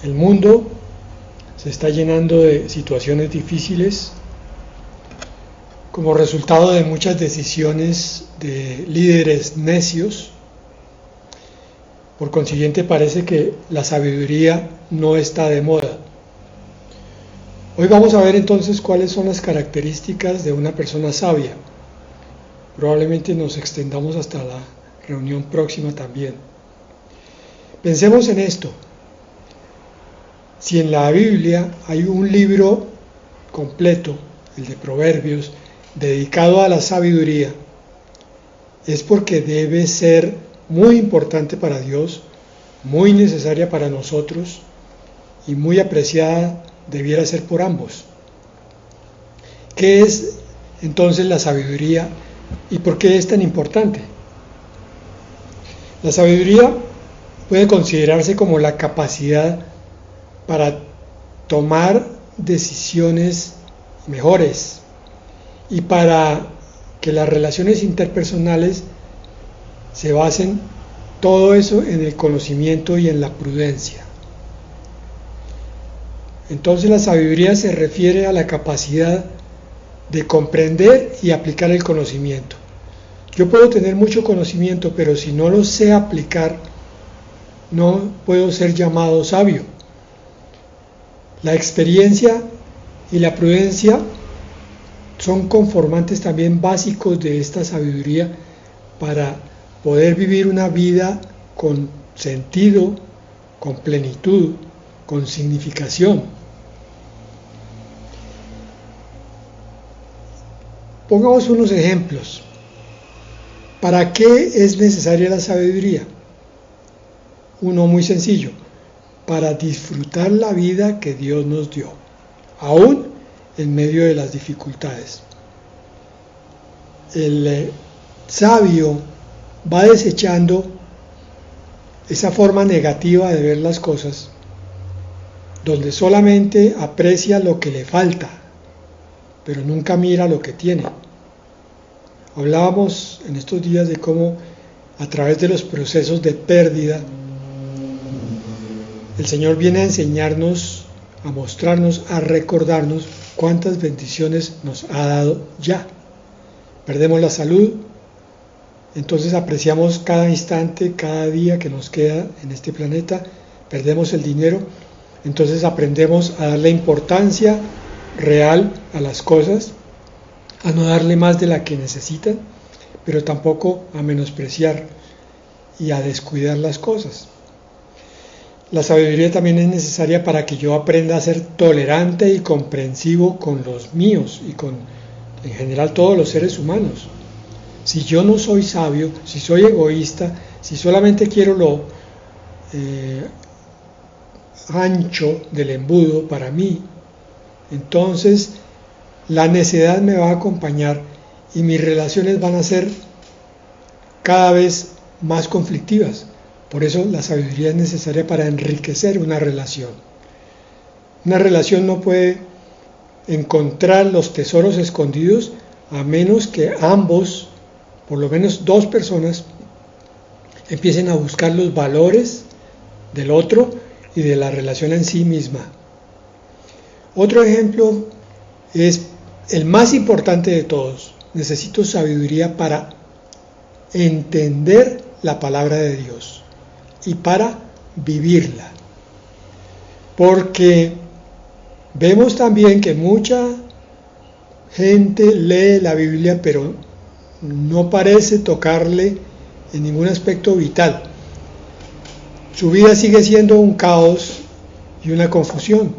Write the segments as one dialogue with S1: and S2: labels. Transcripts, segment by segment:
S1: El mundo se está llenando de situaciones difíciles como resultado de muchas decisiones de líderes necios. Por consiguiente, parece que la sabiduría no está de moda. Hoy vamos a ver entonces cuáles son las características de una persona sabia. Probablemente nos extendamos hasta la reunión próxima también. Pensemos en esto. Si en la Biblia hay un libro completo, el de Proverbios, dedicado a la sabiduría, es porque debe ser muy importante para Dios, muy necesaria para nosotros y muy apreciada debiera ser por ambos. ¿Qué es entonces la sabiduría y por qué es tan importante? La sabiduría puede considerarse como la capacidad para tomar decisiones mejores y para que las relaciones interpersonales se basen todo eso en el conocimiento y en la prudencia. Entonces la sabiduría se refiere a la capacidad de comprender y aplicar el conocimiento. Yo puedo tener mucho conocimiento, pero si no lo sé aplicar, no puedo ser llamado sabio. La experiencia y la prudencia son conformantes también básicos de esta sabiduría para poder vivir una vida con sentido, con plenitud, con significación. Pongamos unos ejemplos. ¿Para qué es necesaria la sabiduría? Uno muy sencillo, para disfrutar la vida que Dios nos dio, aún en medio de las dificultades. El sabio va desechando esa forma negativa de ver las cosas, donde solamente aprecia lo que le falta, pero nunca mira lo que tiene. Hablábamos en estos días de cómo a través de los procesos de pérdida, el Señor viene a enseñarnos, a mostrarnos, a recordarnos cuántas bendiciones nos ha dado ya. Perdemos la salud, entonces apreciamos cada instante, cada día que nos queda en este planeta. Perdemos el dinero, entonces aprendemos a darle importancia real a las cosas, a no darle más de la que necesitan, pero tampoco a menospreciar y a descuidar las cosas. La sabiduría también es necesaria para que yo aprenda a ser tolerante y comprensivo con los míos y con, en general, todos los seres humanos. Si yo no soy sabio, si soy egoísta, si solamente quiero lo ancho del embudo para mí, entonces la necedad me va a acompañar y mis relaciones van a ser cada vez más conflictivas. Por eso la sabiduría es necesaria para enriquecer una relación. Una relación no puede encontrar los tesoros escondidos a menos que ambos, por lo menos dos personas, empiecen a buscar los valores del otro y de la relación en sí misma. Otro ejemplo es el más importante de todos. Necesito sabiduría para entender la palabra de Dios y para vivirla. Porque vemos también que mucha gente lee la Biblia, pero no parece tocarle en ningún aspecto vital. Su vida sigue siendo un caos y una confusión.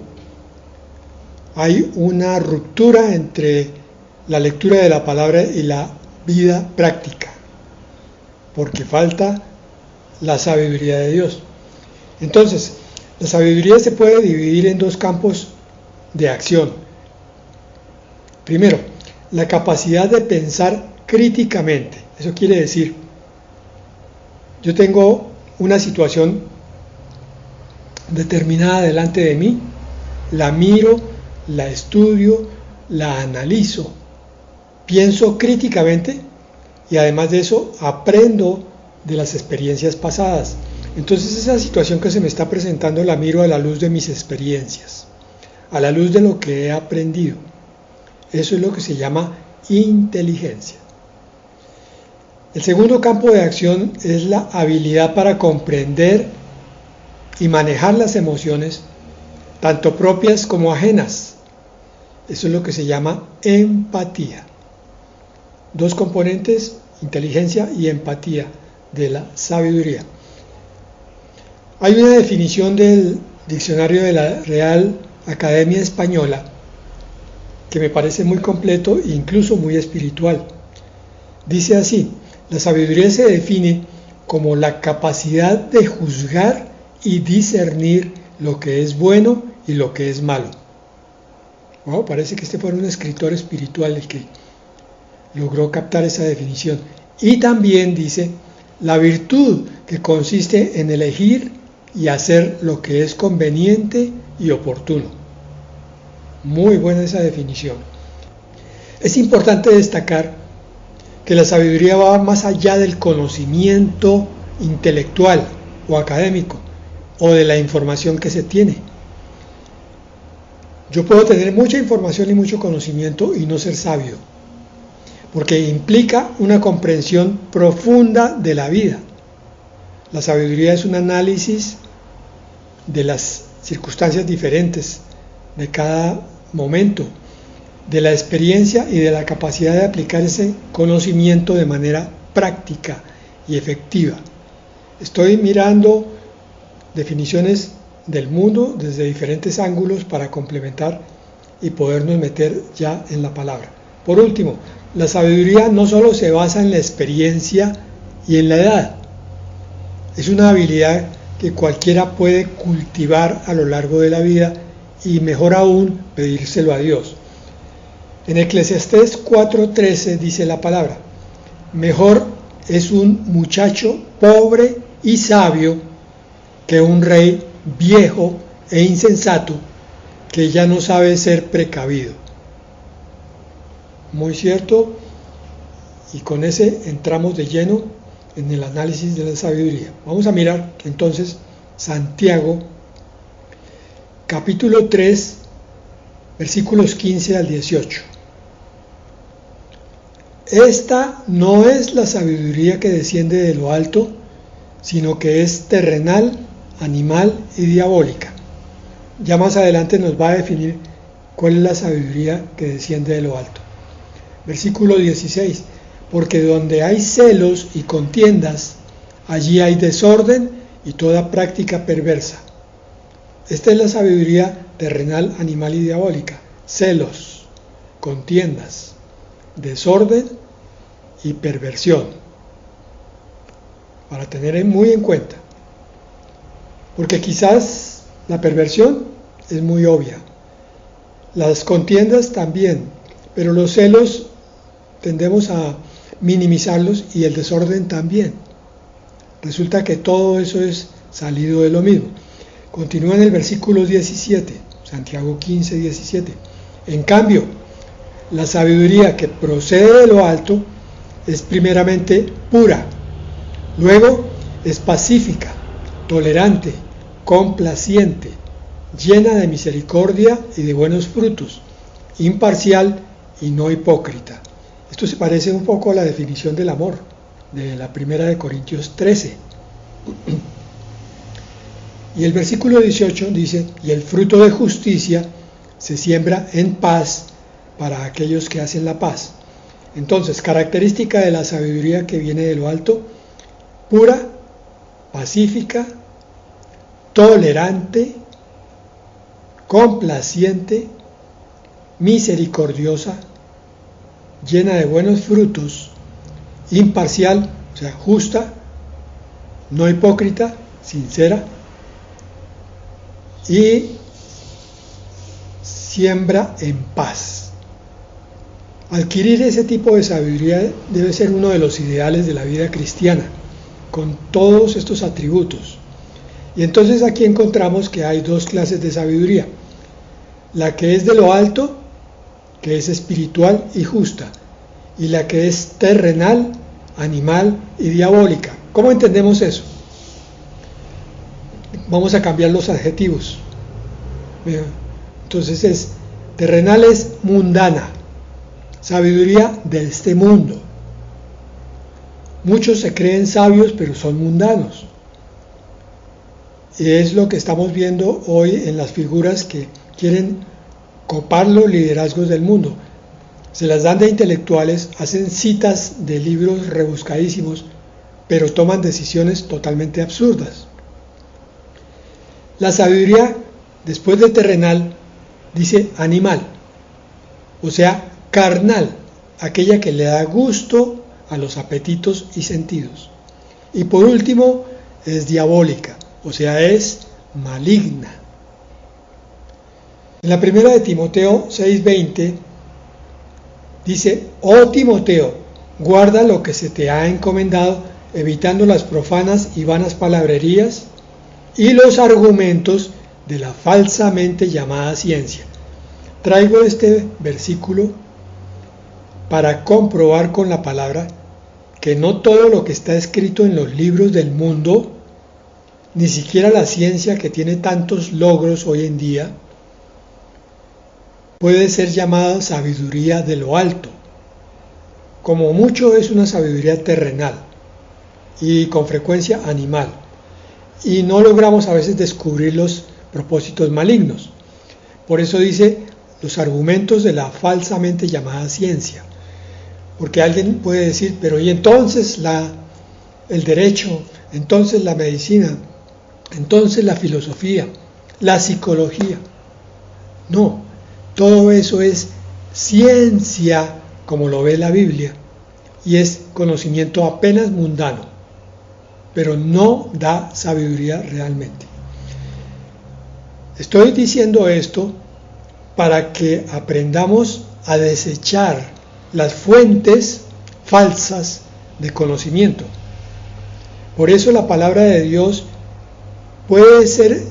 S1: Hay una ruptura entre la lectura de la palabra y la vida práctica, porque falta la sabiduría de Dios. Entonces, la sabiduría se puede dividir en dos campos de acción. Primero, la capacidad de pensar críticamente. Eso quiere decir, yo tengo una situación determinada delante de mí, la miro, la estudio, la analizo, pienso críticamente y además de eso aprendo de las experiencias pasadas. Entonces esa situación que se me está presentando la miro a la luz de mis experiencias, a la luz de lo que he aprendido. Eso es lo que se llama inteligencia. El segundo campo de acción es la habilidad para comprender y manejar las emociones, tanto propias como ajenas. Eso es lo que se llama empatía. Dos componentes, inteligencia y empatía, de la sabiduría. Hay una definición del diccionario de la Real Academia Española que me parece muy completo e incluso muy espiritual. Dice así: la sabiduría se define como la capacidad de juzgar y discernir lo que es bueno y lo que es malo. Wow, parece que este fuera un escritor espiritual el que logró captar esa definición. Y también dice la virtud que consiste en elegir y hacer lo que es conveniente y oportuno. Muy buena esa definición. Es importante destacar que la sabiduría va más allá del conocimiento intelectual o académico o de la información que se tiene. Yo puedo tener mucha información y mucho conocimiento y no ser sabio, porque implica una comprensión profunda de la vida. La sabiduría es un análisis de las circunstancias diferentes de cada momento, de la experiencia y de la capacidad de aplicar ese conocimiento de manera práctica y efectiva. Estoy mirando definiciones del mundo desde diferentes ángulos para complementar y podernos meter ya en la palabra. Por último, la sabiduría no solo se basa en la experiencia y en la edad, es una habilidad que cualquiera puede cultivar a lo largo de la vida y mejor aún pedírselo a Dios. En Eclesiastés 4:13 dice la palabra: mejor es un muchacho pobre y sabio que un rey viejo e insensato que ya no sabe ser precavido. Muy cierto, y con ese entramos de lleno en el análisis de la sabiduría. Vamos a mirar entonces Santiago, capítulo 3, versículos 15 al 18. Esta no es la sabiduría que desciende de lo alto, sino que es terrenal, animal y diabólica. Ya más adelante nos va a definir cuál es la sabiduría que desciende de lo alto. Versículo 16. Porque donde hay celos y contiendas, allí hay desorden y toda práctica perversa. Esta es la sabiduría terrenal, animal y diabólica. Celos, contiendas, desorden y perversión. Para tener muy en cuenta. Porque quizás la perversión es muy obvia. Las contiendas también, pero los celos tendemos a minimizarlos y el desorden también. Resulta que todo eso es salido de lo mismo. Continúa en el versículo 17, Santiago 15, 17. En cambio, la sabiduría que procede de lo alto es primeramente pura, luego es pacífica, tolerante, complaciente, llena de misericordia y de buenos frutos, imparcial y no hipócrita. Esto se parece un poco a la definición del amor de la primera de Corintios 13. Y el versículo 18 dice: y el fruto de justicia se siembra en paz para aquellos que hacen la paz. Entonces, característica de la sabiduría que viene de lo alto: pura, pacífica, tolerante, complaciente, misericordiosa, llena de buenos frutos, imparcial, o sea, justa, no hipócrita, sincera, y siembra en paz. Adquirir ese tipo de sabiduría debe ser uno de los ideales de la vida cristiana, con todos estos atributos. Y entonces aquí encontramos que hay dos clases de sabiduría: la que es de lo alto, que es espiritual y justa, y la que es terrenal, animal y diabólica. ¿Cómo entendemos eso? vamos a cambiar los adjetivos. Entonces terrenal es mundana, sabiduría de este mundo. Muchos se creen sabios, pero son mundanos. Y es lo que estamos viendo hoy en las figuras que quieren copar los liderazgos del mundo. Se las dan de intelectuales, hacen citas de libros rebuscadísimos, pero toman decisiones totalmente absurdas. La sabiduría, después de terrenal, dice animal, o sea, carnal, aquella que le da gusto a los apetitos y sentidos. Y por último, es diabólica, o sea, es maligna. En la primera de Timoteo 6:20 dice: oh Timoteo, guarda lo que se te ha encomendado, evitando las profanas y vanas palabrerías y los argumentos de la falsamente llamada ciencia. Traigo este versículo para comprobar con la palabra que no todo lo que está escrito en los libros del mundo, ni siquiera la ciencia que tiene tantos logros hoy en día, puede ser llamada sabiduría de lo alto. Como mucho es una sabiduría terrenal y con frecuencia animal, y no logramos a veces descubrir los propósitos malignos. Por eso dice los argumentos de la falsamente llamada ciencia, porque alguien puede decir, pero ¿y entonces el derecho, entonces la medicina, entonces la filosofía, la psicología? No, todo eso es ciencia como lo ve la Biblia, y es conocimiento apenas mundano, pero no da sabiduría realmente. Estoy diciendo esto para que aprendamos a desechar las fuentes falsas de conocimiento. Por eso la palabra de Dios puede ser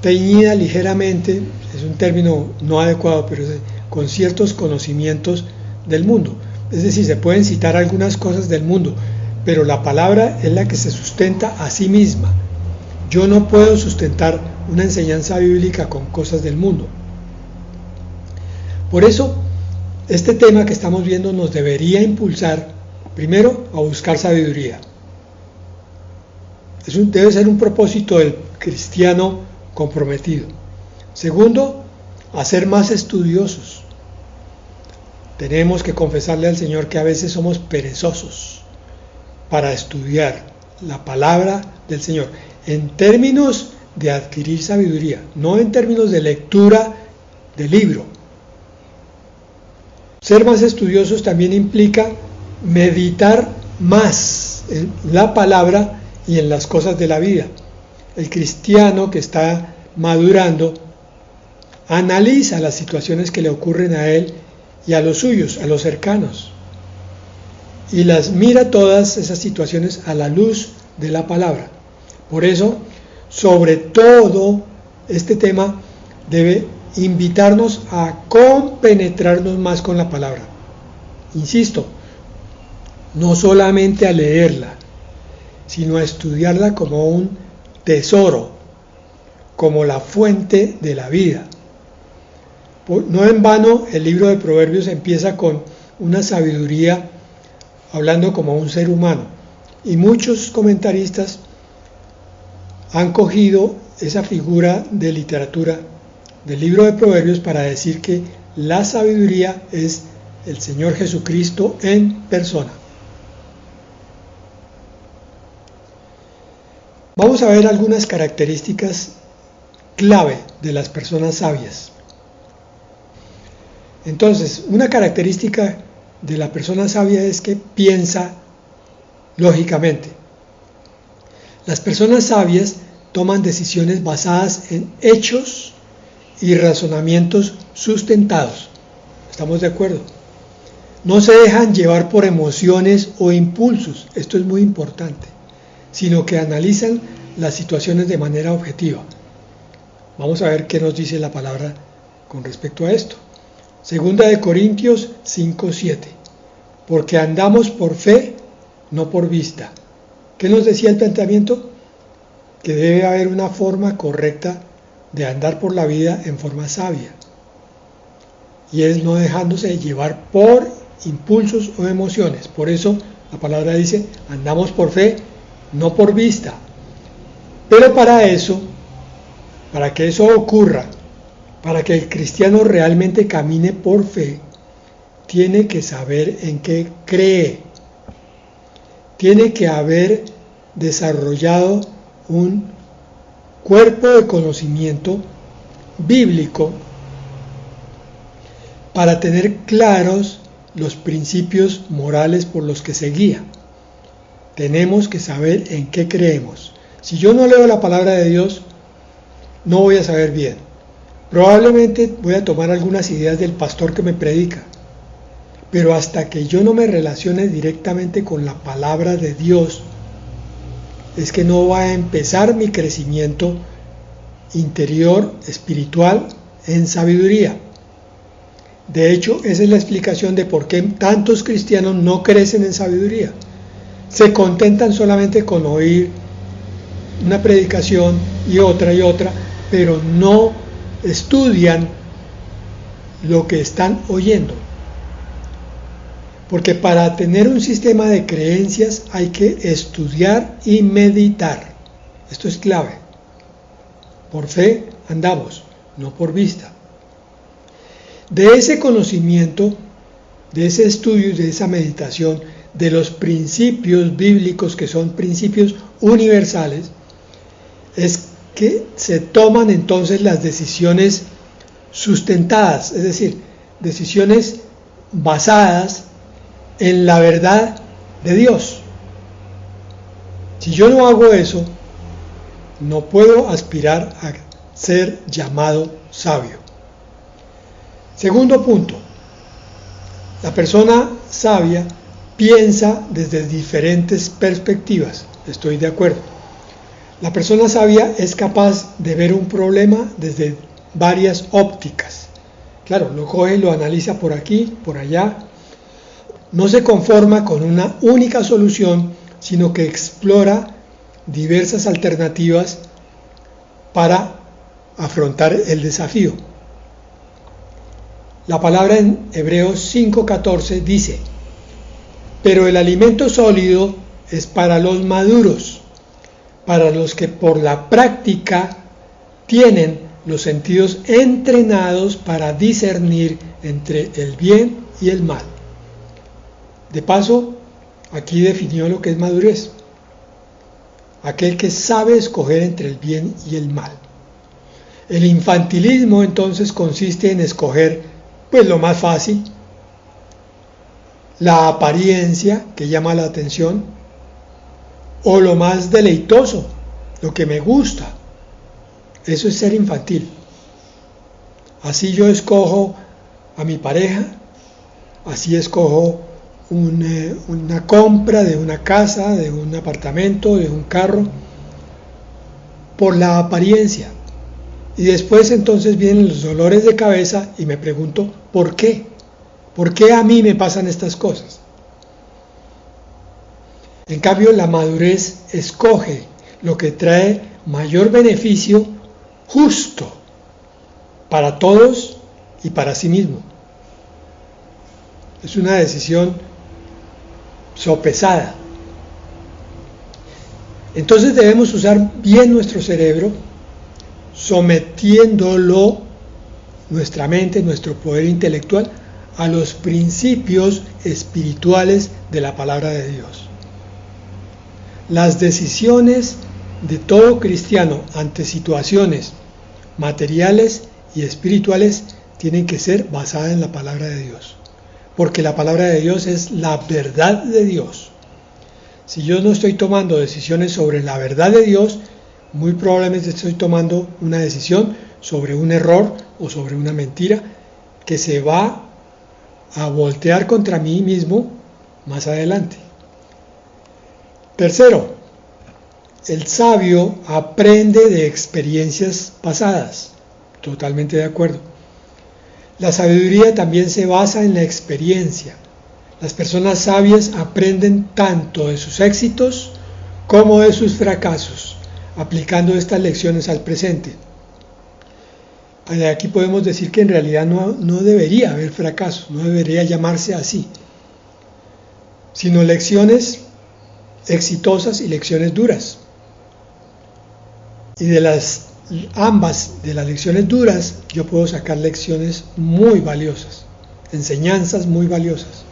S1: teñida ligeramente, es un término no adecuado, pero con ciertos conocimientos del mundo. Es decir, se pueden citar algunas cosas del mundo, pero la palabra es la que se sustenta a sí misma. Yo no puedo sustentar una enseñanza bíblica con cosas del mundo. Por eso, este tema que estamos viendo nos debería impulsar, primero, a buscar sabiduría. Debe ser un propósito del cristiano comprometido. Segundo, a ser más estudiosos. Tenemos que confesarle al Señor que a veces somos perezosos para estudiar la palabra del Señor, en términos de adquirir sabiduría, no en términos de lectura de libro. Ser más estudiosos también implica meditar más en la palabra y en las cosas de la vida. El cristiano que está madurando analiza las situaciones que le ocurren a él y a los suyos, a los cercanos, y las mira todas esas situaciones a la luz de la palabra. Por eso, sobre todo, este tema debe invitarnos a compenetrarnos más con la palabra. Insisto, no solamente a leerla, sino a estudiarla como un tesoro, como la fuente de la vida. No en vano el libro de Proverbios empieza con una sabiduría hablando como un ser humano, y muchos comentaristas han cogido esa figura de literatura del libro de Proverbios para decir que la sabiduría es el Señor Jesucristo en persona. Vamos a ver algunas características clave de las personas sabias. Entonces, una característica de la persona sabia es que piensa lógicamente. Las personas sabias toman decisiones basadas en hechos y razonamientos sustentados. ¿Estamos de acuerdo? No se dejan llevar por emociones o impulsos, esto es muy importante, sino que analizan las situaciones de manera objetiva. Vamos a ver qué nos dice la palabra con respecto a esto. Segunda de Corintios 5:7. Porque andamos por fe, no por vista. ¿Qué nos decía el planteamiento? que debe haber una forma correcta de andar por la vida en forma sabia. Y es no dejándose llevar por impulsos o emociones. Por eso la palabra dice, andamos por fe, no por vista. Pero para eso, para que eso ocurra, para que el cristiano realmente camine por fe, tiene que saber en qué cree. Tiene que haber desarrollado un cuerpo de conocimiento bíblico para tener claros los principios morales por los que se guía. Tenemos que saber en qué creemos. Si yo no leo la palabra de Dios, no voy a saber bien. Probablemente voy a tomar algunas ideas del pastor que me predica, pero hasta que yo no me relacione directamente con la palabra de Dios, es que no va a empezar mi crecimiento interior, espiritual, en sabiduría. De hecho, esa es la explicación de por qué tantos cristianos no crecen en sabiduría. Se contentan solamente con oír una predicación y otra, pero no estudian lo que están oyendo. Porque para tener un sistema de creencias hay que estudiar y meditar. Esto es clave. Por fe andamos, no por vista. De ese conocimiento, de ese estudio y de esa meditación, de los principios bíblicos que son principios universales, es que se toman entonces las decisiones sustentadas, es decir, decisiones basadas en la verdad de Dios. Si yo no hago eso, no puedo aspirar a ser llamado sabio. Segundo punto, la persona sabia piensa desde diferentes perspectivas. Estoy de acuerdo. La persona sabia es capaz de ver un problema desde varias ópticas. Claro, lo coge, lo analiza por aquí, por allá. No se conforma con una única solución, sino que explora diversas alternativas para afrontar el desafío. La palabra en Hebreos 5:14 dice, pero el alimento sólido es para los maduros, para los que por la práctica tienen los sentidos entrenados para discernir entre el bien y el mal. De paso, aquí definió lo que es madurez. Aquel que sabe escoger entre el bien y el mal. El infantilismo entonces consiste en escoger pues lo más fácil, la apariencia que llama la atención, o lo más deleitoso, lo que me gusta. Eso es ser infantil. Así yo escojo a mi pareja, así escojo una compra de una casa, de un apartamento, de un carro, por la apariencia. Y después entonces vienen los dolores de cabeza y me pregunto, ¿por qué? ¿Por qué a mí me pasan estas cosas? En cambio, la madurez escoge lo que trae mayor beneficio justo para todos y para sí mismo. Es una decisión sopesada. Entonces debemos usar bien nuestro cerebro, sometiéndolo, nuestra mente, nuestro poder intelectual, a los principios espirituales de la palabra de Dios. Las decisiones de todo cristiano ante situaciones materiales y espirituales tienen que ser basadas en la palabra de Dios, porque la palabra de Dios es la verdad de Dios. Si yo no estoy tomando decisiones sobre la verdad de Dios, muy probablemente estoy tomando una decisión sobre un error o sobre una mentira que se va a voltear contra mí mismo más adelante. Tercero, el sabio aprende de experiencias pasadas. Totalmente de acuerdo. La sabiduría también se basa en la experiencia. Las personas sabias aprenden tanto de sus éxitos como de sus fracasos. aplicando estas lecciones al presente. Aquí podemos decir que en realidad no debería haber fracaso, no debería llamarse así, sino lecciones exitosas y lecciones duras. Y de las lecciones duras yo puedo sacar lecciones muy valiosas, enseñanzas muy valiosas,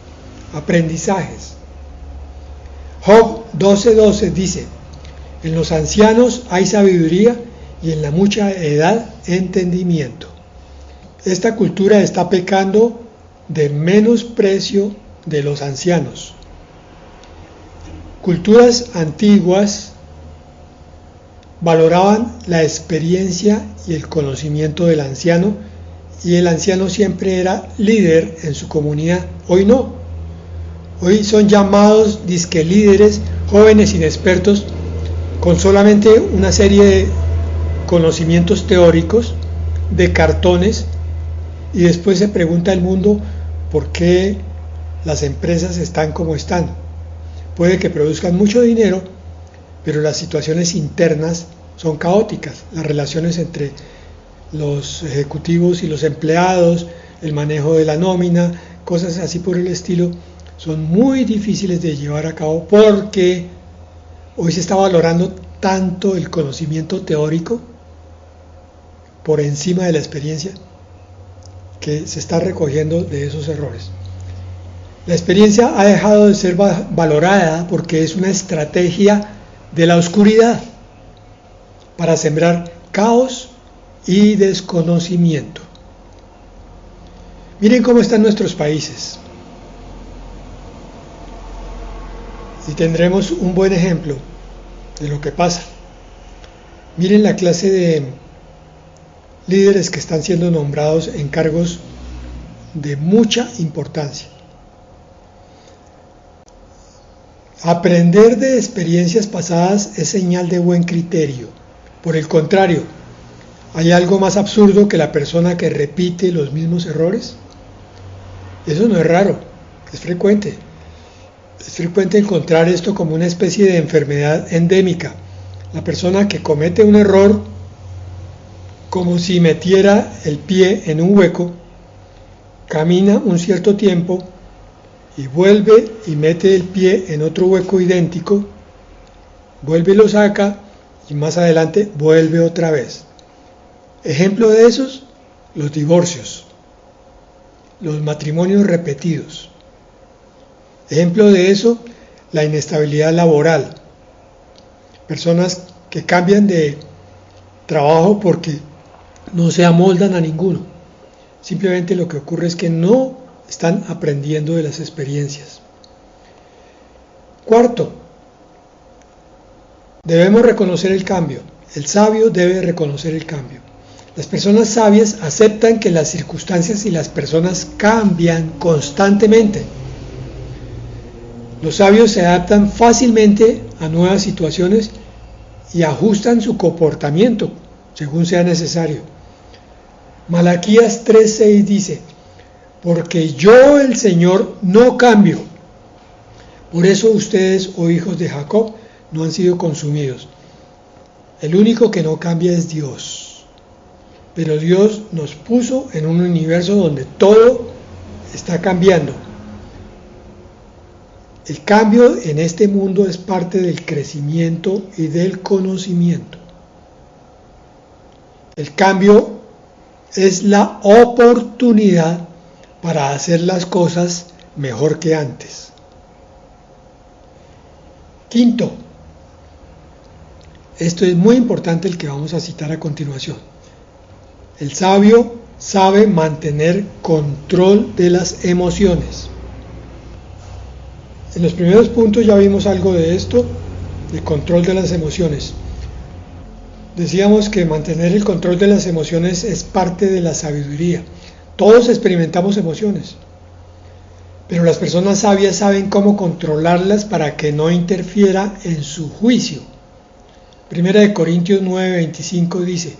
S1: aprendizajes. Job 12:12 dice: en los ancianos hay sabiduría y en la mucha edad entendimiento. Esta cultura está pecando de menosprecio de los ancianos. Culturas antiguas valoraban la experiencia y el conocimiento del anciano, y el anciano siempre era líder en su comunidad. Hoy no. Hoy son llamados disque líderes, jóvenes inexpertos, con solamente una serie de conocimientos teóricos, de cartones, y después se pregunta el mundo por qué las empresas están como están. Puede que produzcan mucho dinero, pero las situaciones internas son caóticas. Las relaciones entre los ejecutivos y los empleados, el manejo de la nómina, cosas así por el estilo, son muy difíciles de llevar a cabo porque hoy se está valorando tanto el conocimiento teórico por encima de la experiencia, que se está recogiendo de esos errores. La experiencia ha dejado de ser valorada porque es una estrategia de la oscuridad para sembrar caos y desconocimiento. Miren cómo están nuestros países. Y tendremos un buen ejemplo de lo que pasa. Miren la clase de líderes que están siendo nombrados en cargos de mucha importancia. Aprender de experiencias pasadas es señal de buen criterio. Por el contrario, ¿hay algo más absurdo que la persona que repite los mismos errores? Eso no es raro, es frecuente. Es frecuente encontrar esto como una especie de enfermedad endémica. La persona que comete un error, como si metiera el pie en un hueco, camina un cierto tiempo y vuelve y mete el pie en otro hueco idéntico, vuelve y lo saca y más adelante vuelve otra vez. Ejemplo de esos, los divorcios, los matrimonios repetidos. Ejemplo de eso, la inestabilidad laboral. Personas que cambian de trabajo porque no se amoldan a ninguno. Simplemente lo que ocurre es que no están aprendiendo de las experiencias. Cuarto, debemos reconocer el cambio. El sabio debe reconocer el cambio. Las personas sabias aceptan que las circunstancias y las personas cambian constantemente. Los sabios se adaptan fácilmente a nuevas situaciones y ajustan su comportamiento según sea necesario. Malaquías 3:6 dice: porque yo, el Señor, no cambio. Por eso ustedes, oh hijos de Jacob, no han sido consumidos. El único que no cambia es Dios. Pero Dios nos puso en un universo donde todo está cambiando. El cambio en este mundo es parte del crecimiento y del conocimiento. El cambio es la oportunidad para hacer las cosas mejor que antes. Quinto, esto es muy importante el que vamos a citar a continuación. El sabio sabe mantener control de las emociones. En los primeros puntos ya vimos algo de esto, de control de las emociones. Decíamos que mantener el control de las emociones es parte de la sabiduría. Todos experimentamos emociones, pero las personas sabias saben cómo controlarlas para que no interfiera en su juicio. Primera de Corintios 9:25 dice: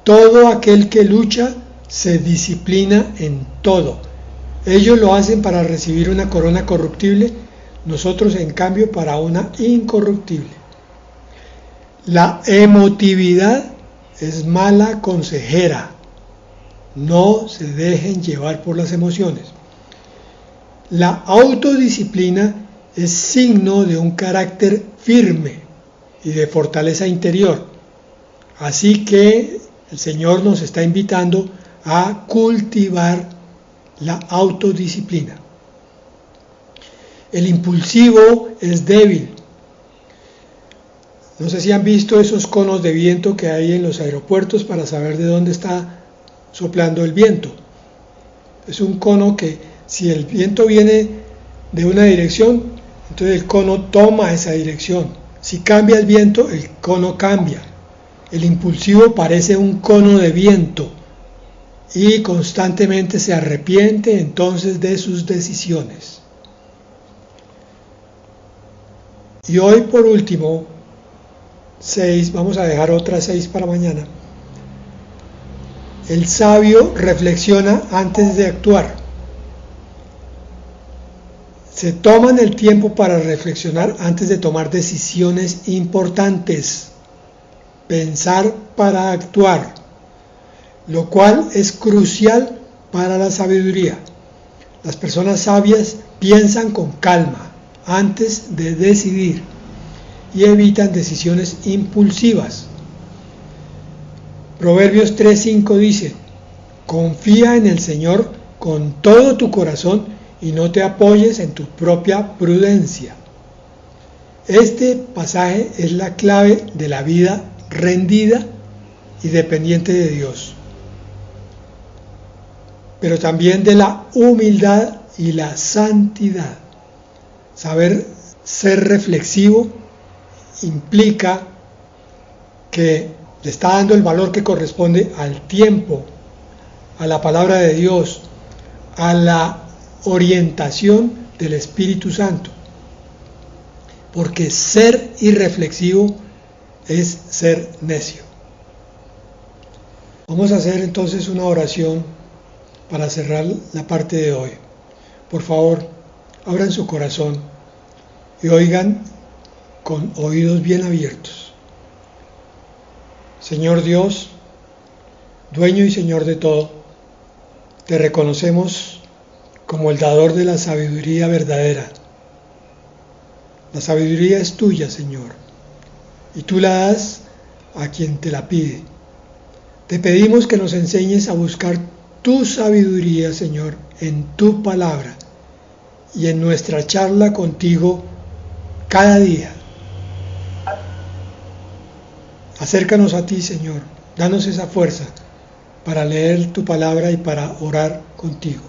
S1: todo aquel que lucha se disciplina en todo. Ellos lo hacen para recibir una corona corruptible, nosotros en cambio para una incorruptible. La emotividad es mala consejera. No se dejen llevar por las emociones. La autodisciplina es signo de un carácter firme y de fortaleza interior. Así que el Señor nos está invitando a cultivar la autodisciplina. El impulsivo es débil. No sé si han visto esos conos de viento que hay en los aeropuertos para saber de dónde está soplando el viento. Es un cono que si el viento viene de una dirección, entonces el cono toma esa dirección. Si cambia el viento, el cono cambia. El impulsivo parece un cono de viento y constantemente se arrepiente entonces de sus decisiones. Y hoy por último, 6, vamos a dejar otras 6 para mañana. El sabio reflexiona antes de actuar. Se toman el tiempo para reflexionar antes de tomar decisiones importantes. Pensar para actuar, lo cual es crucial para la sabiduría. Las personas sabias piensan con calma antes de decidir y evitan decisiones impulsivas. Proverbios 3:5 dice: confía en el Señor con todo tu corazón y no te apoyes en tu propia prudencia. Este pasaje es la clave de la vida rendida y dependiente de Dios, pero también de la humildad y la santidad. Saber ser reflexivo implica que le está dando el valor que corresponde al tiempo, a la palabra de Dios, a la orientación del Espíritu Santo. Porque ser irreflexivo es ser necio. Vamos a hacer entonces una oración para cerrar la parte de hoy. Por favor, abran su corazón y oigan con oídos bien abiertos. Señor Dios, dueño y Señor de todo, te reconocemos como el dador de la sabiduría verdadera. La sabiduría es tuya, Señor, y tú la das a quien te la pide. Te pedimos que nos enseñes a buscar tu sabiduría, Señor, en tu palabra y en nuestra charla contigo cada día. Acércanos a ti, Señor, danos esa fuerza para leer tu palabra y para orar contigo.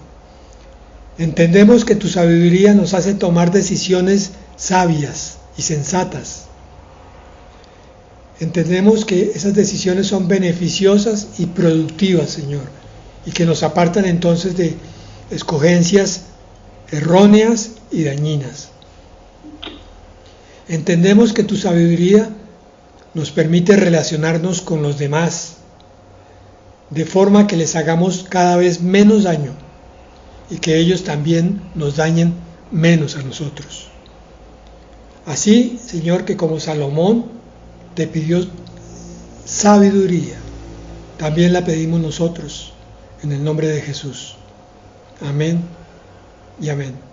S1: Entendemos que tu sabiduría nos hace tomar decisiones sabias y sensatas. Entendemos que esas decisiones son beneficiosas y productivas, Señor, y que nos apartan entonces de escogencias erróneas y dañinas. Entendemos que tu sabiduría nos permite relacionarnos con los demás de forma que les hagamos cada vez menos daño y que ellos también nos dañen menos a nosotros. Así, Señor, que como Salomón te pidió sabiduría, también la pedimos nosotros, en el nombre de Jesús. Amén y amén.